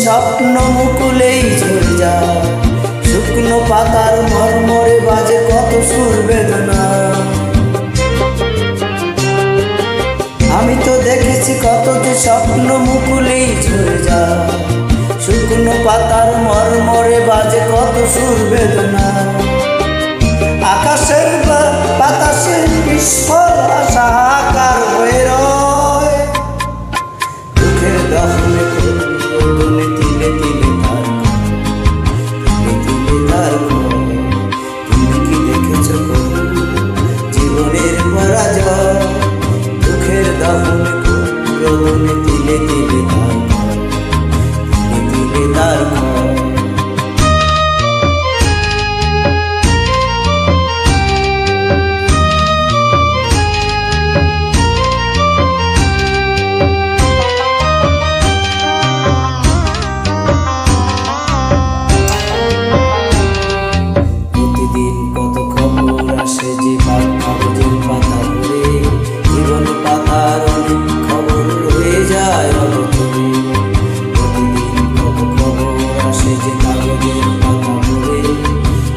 স্বপ্ন মুকুলেই ঝরে যায়, শুকনো পাতার মরমরে বাজে কত সুর বেদনা। আমি তো দেখেছি কত যে স্বপ্ন মুকুলেই ঝরে যায়, শুকনো পাতার মরমরে বাজে কত সুর বেদনা। আকাশের বাতাসে বিস্ফোর আশাকার হয়ে রয়, দুঃখের দহনে করুণে তিলে তিলে তার তুমি কি দেখেছ জীবনের পরাজয়? দুঃখের দহনে করুণে তিলে তিলে তার কাগজের পাতা ভরে, জীবন পাতার অনেক খবর রয়ে যায় অবতরে। প্রতিদিন কত খবর আসে যে কাগজের পাতা ভরে,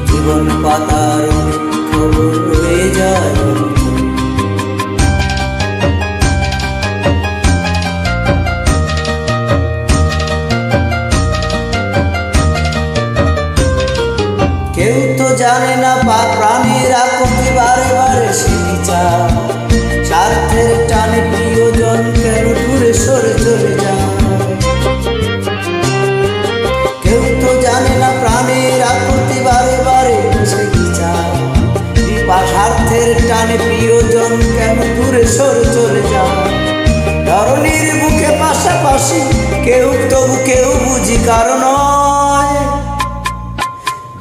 জীবন পাতার অনেক খবর রয়ে যায় অবতরে। কেউ তো জানে না প্রাণীরা প্রতি বারে বারে সেই চায়, স্বার্থের টানে প্রিয়জন কেন দূরে সরে চলে যায়। কেউ তো জানে না প্রাণীরা প্রতি বারে বারে সেই চায়, স্বার্থের টানে প্রিয়জন কেন দূরে সরে চলে যায়। ধরনীর বুকে পাশাপাশি কেউ তবু কেউ বুঝি কারণ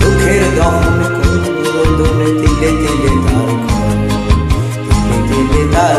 দুঃখের দহনে করুণে তিলে তিলে তার